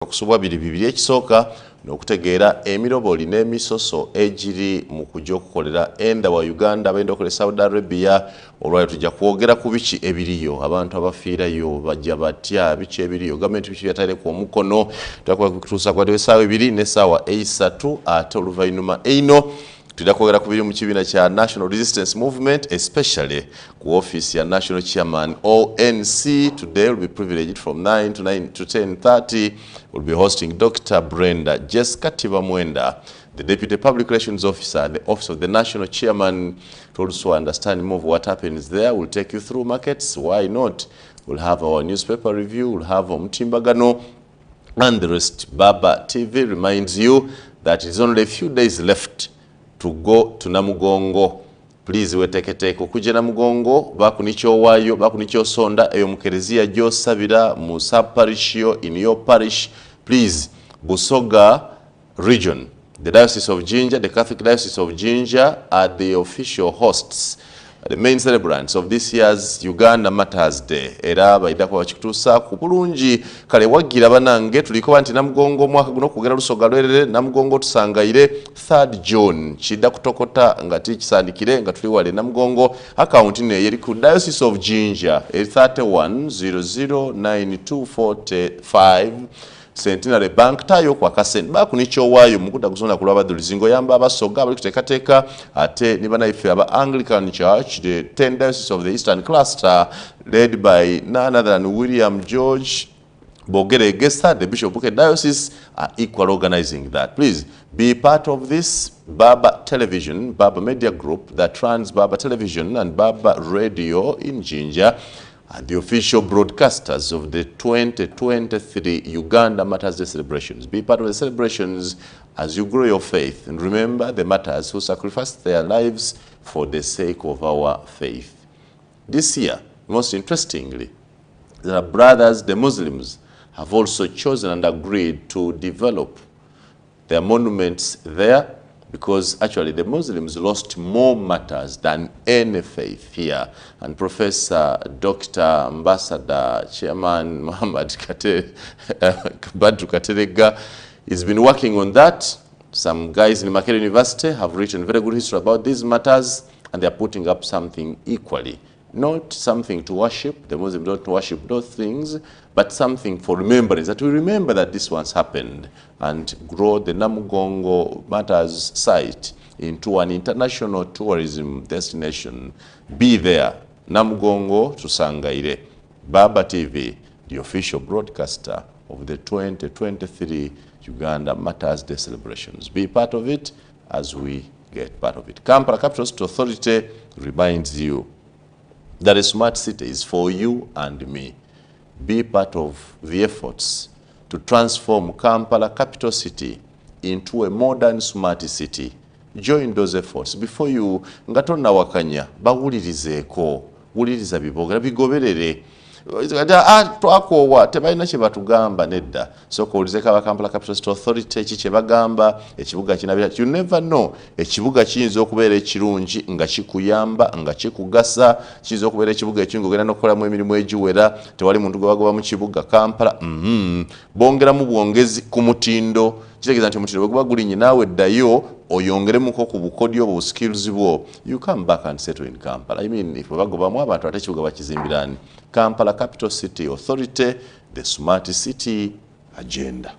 Okusubwa bibiri ekisooka n'okutegeera emiroboli n'emisoso egiri mu kujja okukolera enda wa Uganda abenda okolera Saudi Arabia olwaliro tujja kwogera ku biki ebiriyo abantu abafiirayo bajja batya biki ebiriyo gavumenti biki byataireko omukono tukutuusa kwati essaawa 2 n'essaawa 3 ate oluvannyuma eino tujja kwogera ku biri mu kibiina kya National Resistance Movement, especially ku office ya National Chairman ONC. Today will be privileged from 9 to 10:30. We'll be hosting Dr. Brenda Jessica Tibamwenda, the Deputy Public Relations Officer at the Office of the National Chairman, to also understand more of what happens there. We'll take you through markets. Why not? We'll have our newspaper review. We'll have Mtimbagano and the rest. Baba TV reminds you that it's only a few days left to go to Namugongo. Please weteketeko kuje Namugongo bakunicho wayo bakunicho sonda eyo mukerezia jo sabira mu sub-parishio in your parish. Please, Busoga region, the Diocese of Jinja, the Catholic Diocese of Jinja are the official hosts, the main celebrants of this year's Uganda Matters Day. Era baidako bakitusa ku bulungi kale wagira banange tuliko banti Namugongo mwaka guno kugera Lusoga lwerere Namugongo tusangaire 3rd June chida kutokota ngati kisandikire nga tuli wale Namugongo account ne yeri ku Diocese of Jinja 31009245 Centenary Bank tayo kwa kasente bakunicho wayo mukuda kuzona kulwa badulizingo yamba abasoga bali kutekateka ate nibana ife aba Anglican Church, the 10 Dioceses of the Eastern Cluster, led by none other than William George Bogere Gesta, the Bishop Buke Diocese, are equal organizing that. Please be part of this. Baba Television, Baba Media Group, that runs Baba Television and Baba Radio in Jinja, and the official broadcasters of the 2023 Uganda Matters Day celebrations. Be part of the celebrations as you grow your faith. And remember the martyrs who sacrificed their lives for the sake of our faith. This year, most interestingly, the brothers, the Muslims, have also chosen and agreed to develop their monuments there, because actually the Muslims lost more martyrs than any faith here. And Professor Dr. Ambassador Chairman Muhammad Badru Katerega has been working on that. Some guys in Makerere University have written very good history about these matters, and they are putting up something equally. Not something to worship, the Muslims don't worship those things, but something for remembrance, that we remember that this once happened, and grow the Namugongo Matters site into an international tourism destination. Be there. Namugongo Tusangaire. Baba TV, the official broadcaster of the 2023 Uganda Matters Day celebrations. Be part of it as we get part of it. Kampala Capital City Authority reminds you that a smart city is for you and me. Be part of the efforts to transform Kampala Capital City into a modern smart city. Join those efforts. Before you ngatonna wakanya bawulirizeeko wuliriza bibogera bigoberere twakowa tebalina kye batugamba nedda soka olizeka aba Kampala Capital City Authority kye bagamba ekibuga kinabira. You never know, ekibuga kiyinza okubeera ekirungi nga kikuyamba nga kikugasa, kiyinza okubeera ekibuga ekingogera n'okukolamu emirimu egiwera tewali muntu gwe bagoba mu kibuga Kampala. Bongeramu bwongezi ku mutindo, kitegeeza nti omutindo bwe guba gulinnya naawe ddayo oyongeremuko ku bukodyo bu skills bwo, you come back and settle in Kampala. I mean, if bagobamu abantu ate ekibuga bakizimbirani. Kampala Capital City Authority, the smart city agenda.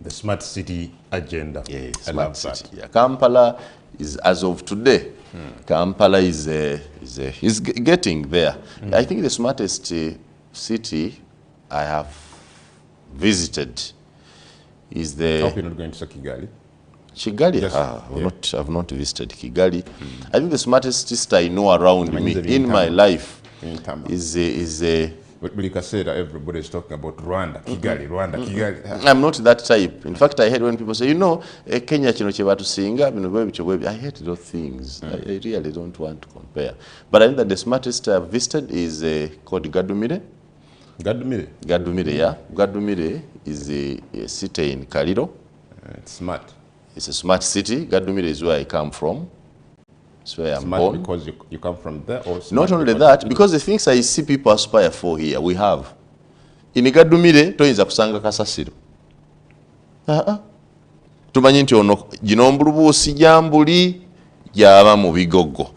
The smart city agenda. Yeah, I smart love city. that. Yeah, Kampala is, as of today, Kampala is getting there. I think the smartest city I have visited is the... I hope you're not going to Kigali. Kigali? I've not visited Kigali. I think the smartest city I know around me in my life is Bulikasera, everybody is talking about Rwanda, Kigali, Rwanda, Kigali. I'm not that type. In fact, I hate when people say, you know, Kenya chino chebatu singa, I hate those things. I really don't want to compare. But I think that the smartest I've visited is called Gadumire. Gadumire? Gadumire, yeah. Gadumire is a city in Kaliro. It's smart. It's a smart city. Gadumire is where I come from. It's where I'm smart born. Because you come from there? Or not only that, because the things I see people aspire for here, we have. In Gadumire, toyinza kusanga kasasiro. tumanyi nti ono gino mbulubuusi jambuli lyaba mu bigogo,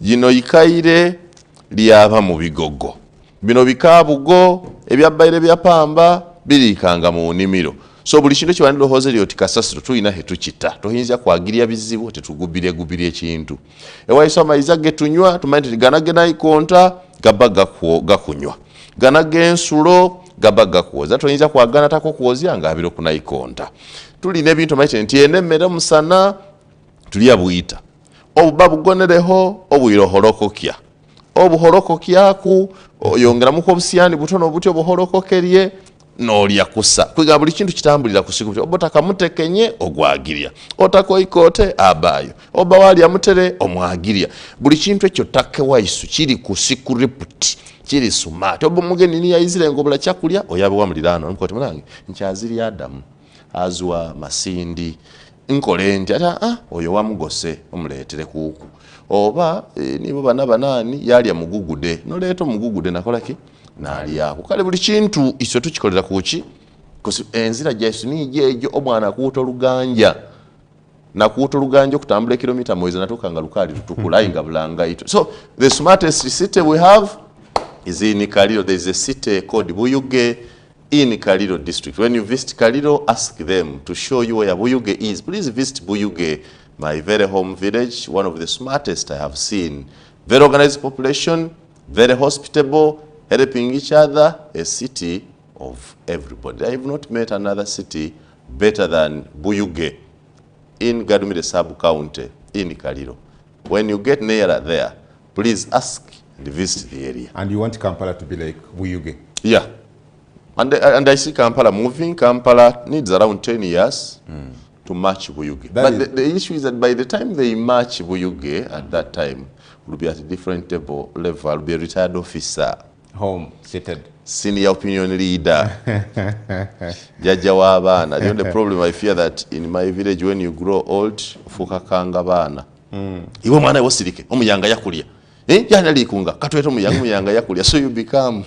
gino ikaire lyaba mu bigogo, bino bikabugo ebyabbaire bya pamba birikanga mu nnimiro. So buli kintu kiwandirohoze lyoti kasasiro tulina hetukita toyinza kwagirya bizibu tetugubire ekintu ewaiso amayiza getunywa tumanyi nti ganagena ikonta gaba gakunywa, ganagensulo gaba gakuwoza toyinza kwagana tako kuwozya nga abiro kuna ikonta. Tulina ebintu maite nti emmere musana tulya buyita obuba bugonereho obuiroholokokya obuholokokyaku oyongeramuko obusyani butono butyo obuholokokerye n'olya kusa kwiga buli kintu kitambulira kusiku butyo obotaka mutekenye ogwagirya otako ikote abayo oba walya mutere omwagirya buli kintu ekyo take waisu kiri kusiku report kiri sumati obo mugeni ni yayizire ngobula kyakulya oyabe wa mulirano nkoti munange nkyaziri Adamu azwa masindi nkole nti ata oyo wamugose omuleetere kuku oba nibo bana banani yalya mugugude noleeto mugugude nakola ki nalya kale buli kintu isyo tukikolera kuki kosi enzira jaisu ni jejo omwana kuuto luganja na kuuto luganja kutambula kilomita moiza natukanga lukali tutukulainga bulanga ito. So the smartest city we have is in Kaliro. There is a city called Buyuge in Kaliro district. When you visit Kaliro, ask them to show you where Buyuge is. Please visit Buyuge, my very home village, one of the smartest I have seen. Very organized population, very hospitable, helping each other, a city of everybody. I have not met another city better than Buyuge in Gadumire sub-county in Kaliro. When you get nearer there, please ask and visit the area. And you want Kampala to be like Buyuge? Yeah. And I see Kampala moving. Kampala needs around 10 years to match Buyuge. But the issue is that by the time they match Buyuge, at that time, will be at a different level, will be a retired officer. Home, seated. Senior opinion leader. Jaja wabana. The only problem I fear that in my village, when you grow old, fukakanga bana. Iwe mwana wasirike, omuyanga yakulya. Jana likunga, katweto muyanga yakulya. So you become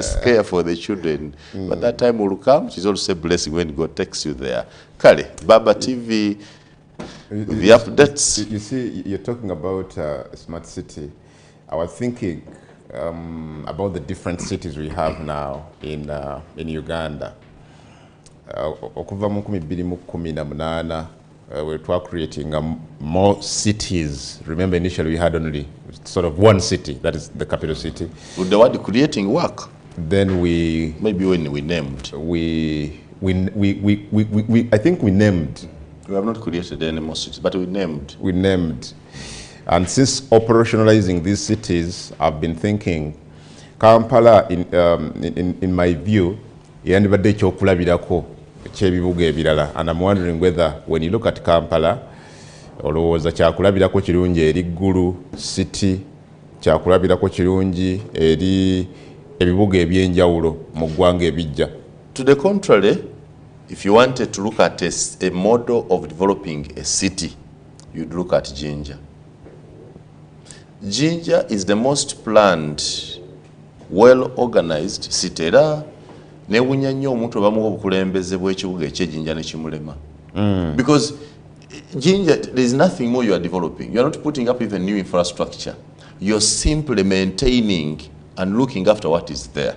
scared for the children. But that time will come, it's also a blessing when God takes you there. Kale, Baba TV, the updates. You see, you're talking about smart city. I was thinking about the different cities we have now in Uganda. Okuva mu 2018 we were creating more cities. Remember, initially we had only sort of one city, that is the capital city. Would the word creating work? Then we maybe when we named. I think we named. We have not created any more cities, but we named. We named. And since operationalizing these cities, I've been thinking Kampala, in my view, yandibadde ekyokulabirako ekyebibuga ebirala. And I'm wondering whether when you look at Kampala, olowooza kyakulabirako kirungi eri Gulu City, kyakulabirako kirungi eri ebibuga ebyenjawulo mu ggwanga ebijja. To the contrary, if you wanted to look at a model of developing a city, you'd look at Jinja. Jinja is the most planned, well-organized city. Era newunya nnyo omuntu bamuwa obukulembeze bw'ekibuga eky'Ejinja ne kimulema. Because Jinja, there is nothing more you are developing. You are not putting up even new infrastructure. You're simply maintaining and looking after what is there.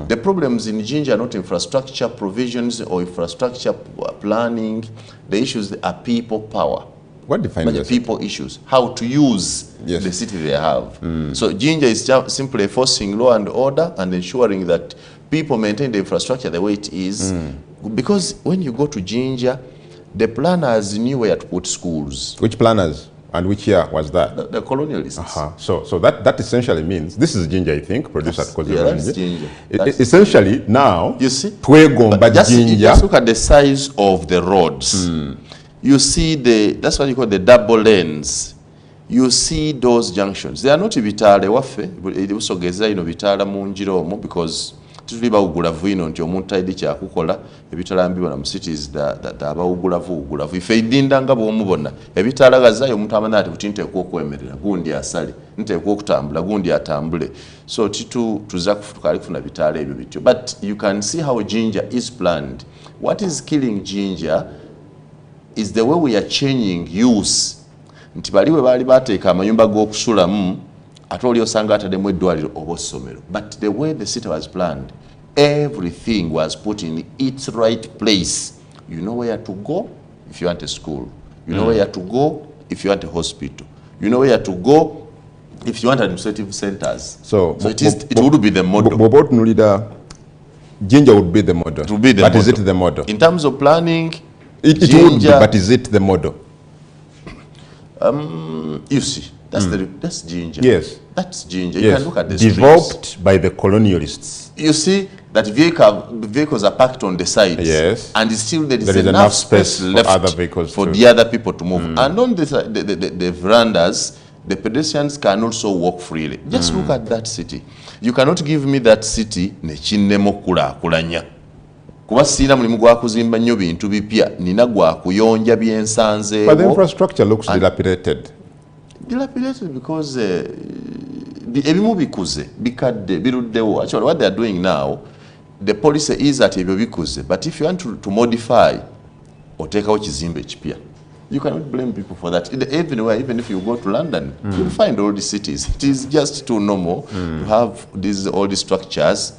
The problems in Jinja are not infrastructure provisions or infrastructure planning. The issues are people power. What defines the people issues? How to use the city they have. So Jinja is just simply enforcing law and order and ensuring that people maintain the infrastructure the way it is. Because when you go to Jinja, the planners knew where to put schools. Which planners? And which year was that? The colonialists. So that essentially means, this is Jinja, I think, produced at Kozi. Yeah, that's Jinja. Essentially, now, you see, just look at the size of the roads. You see that's what you call the double lanes. You see those junctions. They are not vitale wafe, ibusogeza ino vitala munjiro omo because tuli bawugulavu ino nti omuntu talina kyakukola ebitalambibwa na mu cities abawugulavu ife idinda nga bw'omubona ebitalagazayo omuntu amanya ati buti nteekwa okwemerera gundi asale nteekwa okutambula gundi atambule so tuza tukali kufuna bitaala ebyo bityo but you can see how Jinja is planned. What is killing Jinja is the way we are changing youth. Nti baliwe bali bateeka amayumba g'okusulamu ate oli osanga ataddemu eddwaliro oba essomero. But the way the city was planned, everything was put in its right place. You know where to go if you want a school. You know where to go if you want a hospital. You know where to go if you want administrative centers. So it would be the model. Bobot Nulida, Jinja would be the model. It would be the but model. Is it the model? In terms of planning, it would be, but is it the model? You see, that's Jinja. Yes. That's Jinja. Yes. You can look at the developed streets. by the colonialists. You see that vehicles are parked on the sides. Yes. And still there is enough space left for other vehicles for the other people to move. And on the verandas, the pedestrians can also walk freely. Just look at that city. You cannot give me that city nechinnemo kulaakulanya. Kuba sina mulimu gwa kuzimba nnyo bintu bipya nina gwa kuyonja byensanzeewo. But the infrastructure looks dilapidated. Dilapidated because ebimu bikuze bikadde biruddewo. Actually what they are doing now, the policy is that ebyo bikuze, but if you want to modify oteekawo kizimbe ekipya, you cannot blame people for that. Everywhere, even if you go to London, you'll find all the cities. It is just too normal to have all these structures.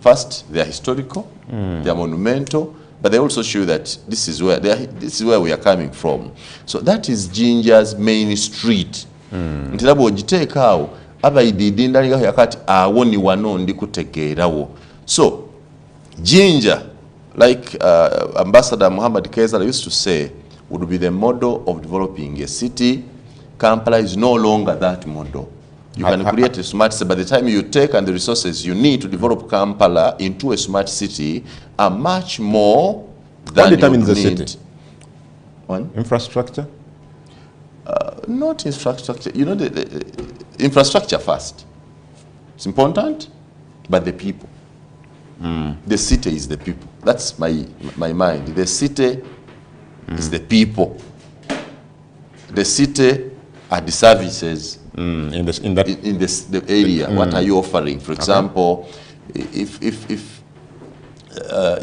First, they are historical, they are monumental, but they also show that this is where we are coming from. So that is Jinja's main street. Ntira bw'ogiteeka awo abayididinda linga yakati awo ni wano ndi kutegeerawo. So Jinja, like Ambassador Muhammad Kaisar used to say, would be the model of developing a city. Kampala is no longer that model. You can create a smart city. By the time you take and the resources you need to develop Kampala into a smart city are much more than what determines you the need. city? One? Infrastructure? Not infrastructure. You know, the infrastructure first. It's important, but the people. The city is the people. That's my mind. The city is the people. The city are the services in the area. What are you offering? For example, if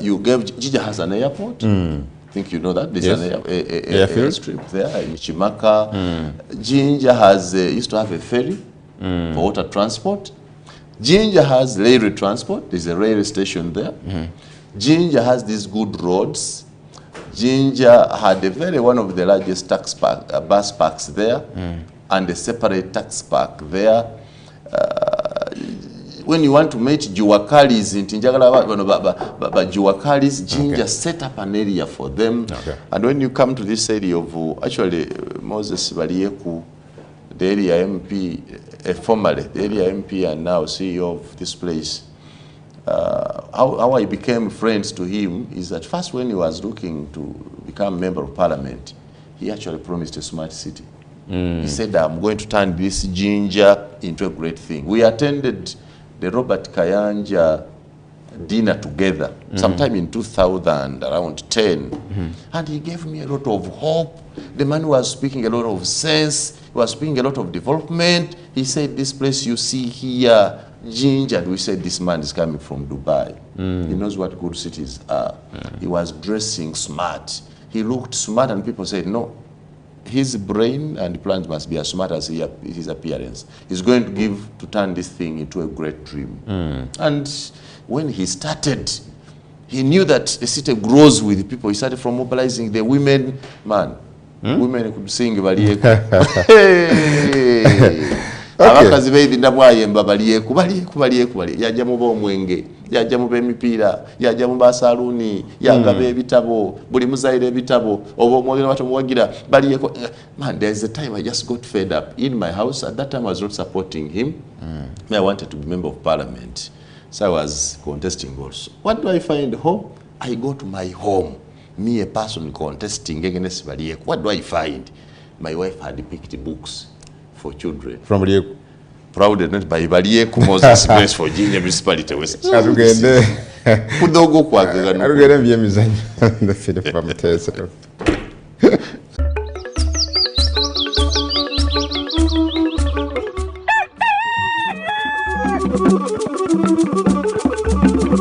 you gave Jinja has an airport. I think you know that there's an airstrip there in Chimaka. Jinja has used to have a ferry for water transport. Jinja has railway transport. There's a railway station there. Jinja has these good roads. Jinja had one of the largest bus parks there, and a separate tax park there. When you want to meet Juwakalis in Tinjagala, Juwakalis, Jinja set up an area for them. And when you come to this area of actually Moses Balieku, the area MP, formerly the area MP and now CEO of this place, how I became friends to him is that first when he was looking to become member of parliament, he actually promised a smart city. He said, I'm going to turn this Jinja into a great thing. We attended the Robert Kayanja dinner together sometime in 2000, around 10. And he gave me a lot of hope. The man was speaking a lot of sense. He was speaking a lot of development. He said, this place you see here, Jinja, and we said this man is coming from Dubai. He knows what good cities are. He was dressing smart. He looked smart, and people said, no, his brain and plans must be as smart as his appearance. He's going to turn this thing into a great dream. And when he started, he knew that a city grows with people. He started from mobilizing the women. Man, women could sing Balieku. Abakazi beibinda bwayemba Balieku yajja mu bomwenge yajja mu bemipiira yajja mu basaluni yagaba ebitabo buli muzaire ebitabo oba omwogera batomuwagira Balieku. Man, there's a time I just got fed up in my house. At that time I was not supporting him. I wanted to be member of parliament, so I was contesting also. What do I find home? I go to my home, me a person contesting against Balieku. What do I find? My wife had picked books for children. From Balieku? proud not by baliye ku Moses Place for Jinja Municipality West. Arugende Kudogo kwa gano. Arugende byemizanyo. The Philip Pamatese.